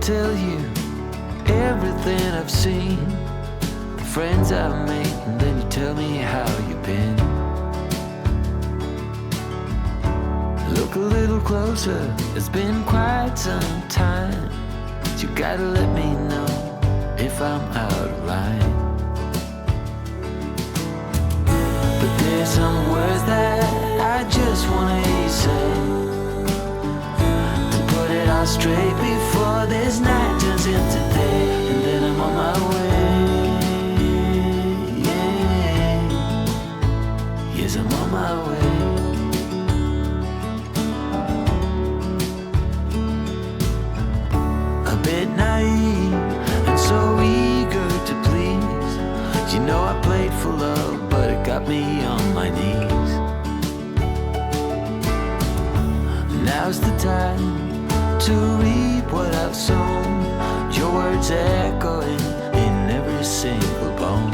tell you everything I've seen, the friends I've made, and then you tell me how you've been. Look a little closer, it's been quite some time, but you gotta let me know if I'm out of line. But there's some words that I just wanna hear you say, to put it all straight before this night turns into day, and then I'm on my way. Yeah. Yes, I'm on my way. A bit naive and so eager to please. You know I played for love, but it got me on my knees. Now's the time to reap what I've sown. Your words echoing in every single bone.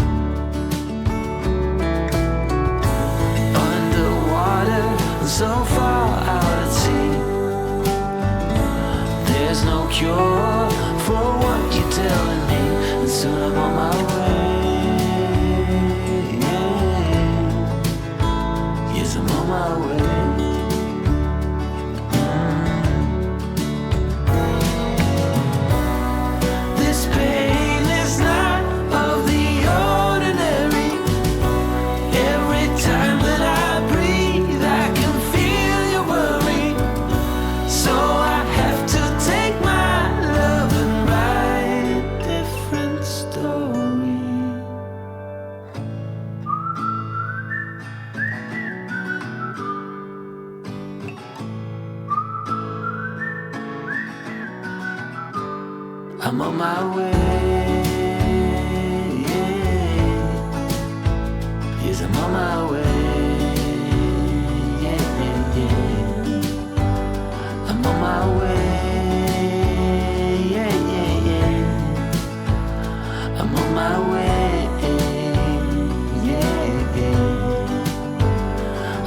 Underwater, so far out at sea, there's no cure for what you're telling me, and soon I'm on my way. Yes, I'm on my way. This pain is not of the ordinary. Every time that I breathe, I can feel your worry. So I have to take my love and write a different story. I'm on my way. Yes, I'm on my way. Yeah, yeah, yeah. I'm on my way. Yeah, yeah, yeah. I'm on my way. Yeah, yeah.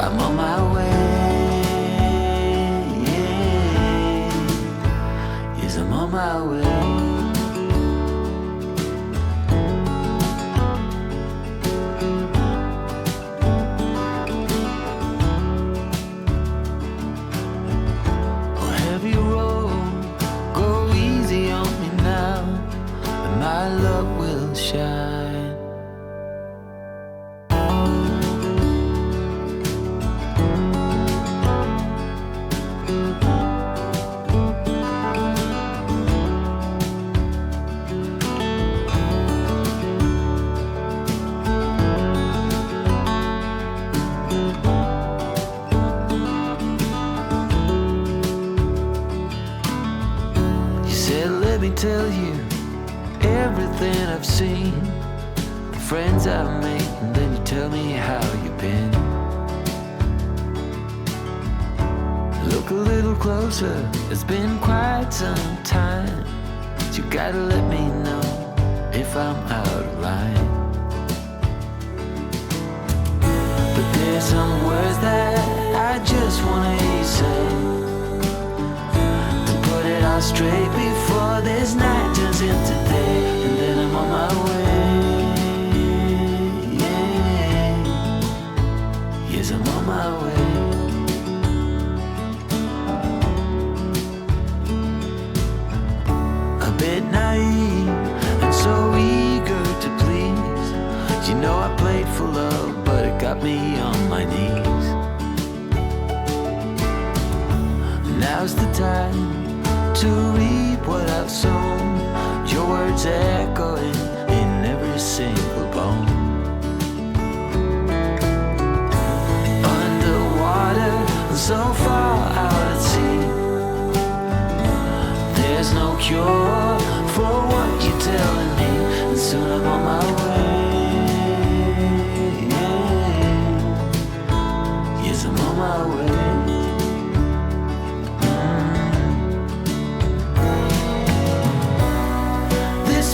I'm on my way. Yeah. Yes, I'm on my way. My love will shine. You said, let me tell you everything I've seen, the friends I've made, and then you tell me how you've been. Look a little closer, it's been quite some time, but you gotta let me know if I'm out of line. But there's some words that I just wanna hear you say, to put it all straight before this night turns into day, and then I'm on my way. Yeah. Yes, I'm on my way. A bit naive and so eager to please. You know I played for love, but it got me on my knees. Now's the time to reap what I've sown. Your words echoing in every single bone. Underwater, so far out at sea, there's no cure for what you're telling me, and soon I'm on my way. Yes, I'm on my way.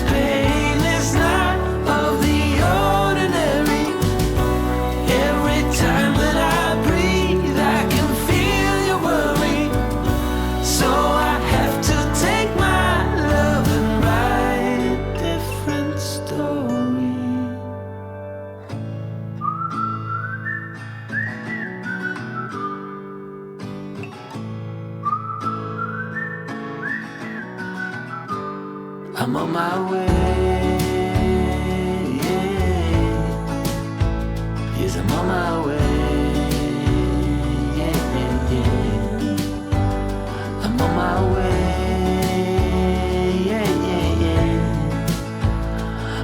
Pain is not of the ordinary. Every time that I breathe, I can feel I'm on my way. Yes, I'm on my way. I'm on my way.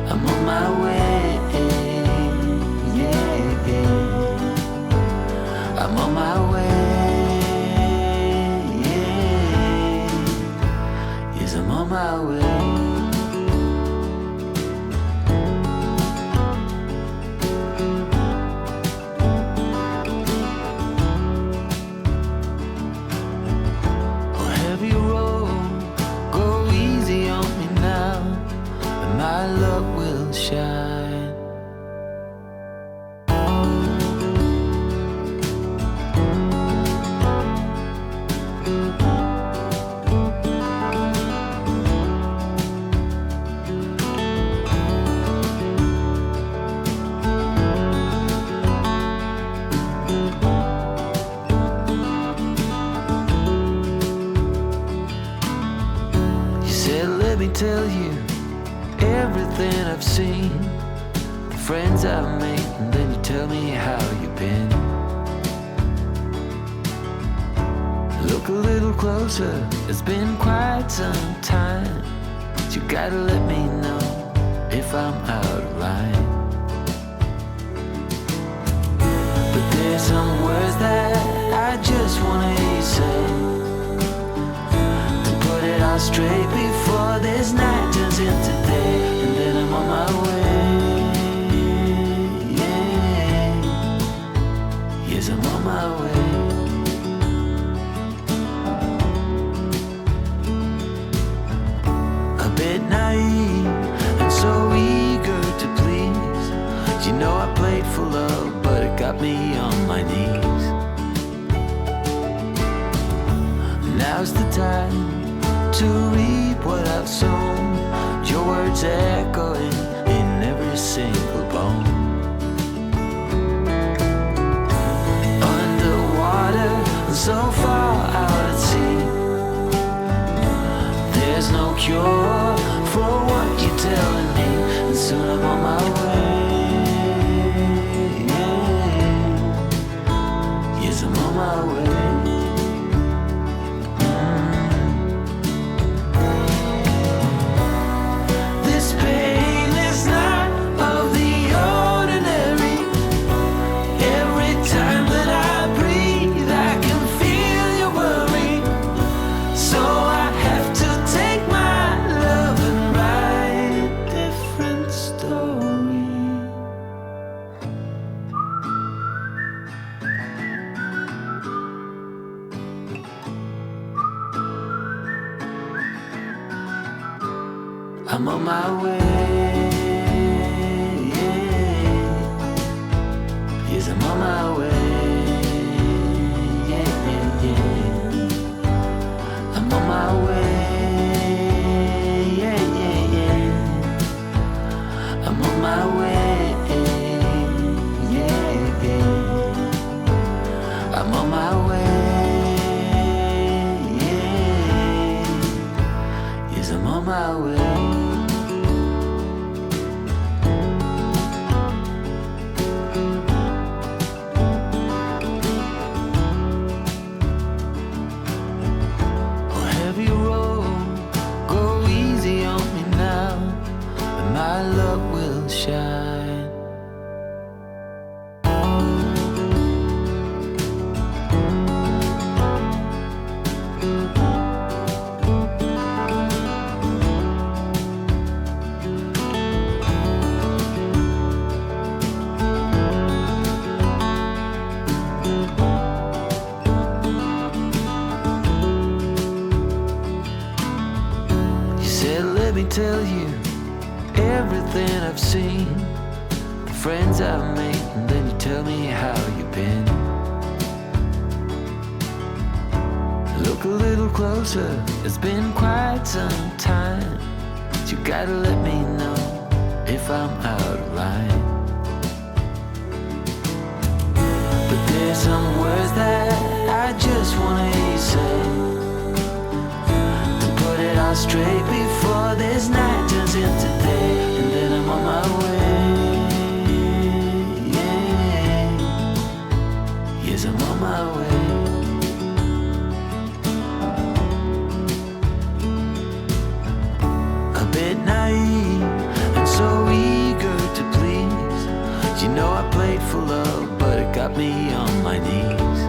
I'm on my way. I'm on my way. Yes, I'm on my way. My love will shine. You said, let me tell you everything I've seen, the friends I've made, and then you tell me how you've been. Look a little closer, it's been quite some time. You gotta let me know if I'm out of line. But there's some words that I just wanna hear you say, to put it all straight before this night turns into day. And then I'm on my way. Yes, I'm on my way. A bit naive and so eager to please. You know I played for love, but it got me on my knees. Now's the time to reap what I've sown. Your words echoing in every single bone. Underwater, so far out at sea, there's no cure for what you're telling me, and soon I'm on my way. Yes, I'm on my way. I'm on my way. Yes, I'm on my way. I'm on my way. I'm on my way. I'm on my way. Yes, I'm on my way. My love will shine. You said, let me tell you everything I've seen, the friends I've made, and then you tell me how you've been. Look a little closer, it's been quite some time. You gotta let me know if I'm out of line. But there's some words that I just wanna hear you say, to put it all straight before this night grateful love, but it got me on my knees.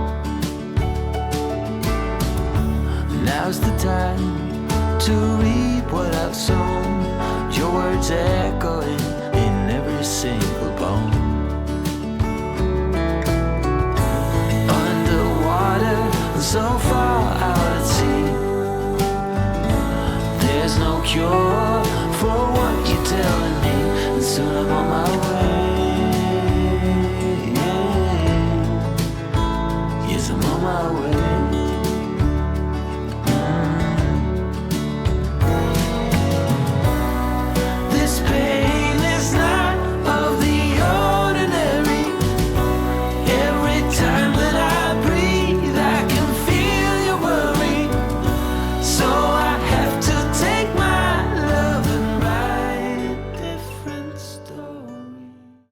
Now's the time to reap what I've sown. Your words echoing in every single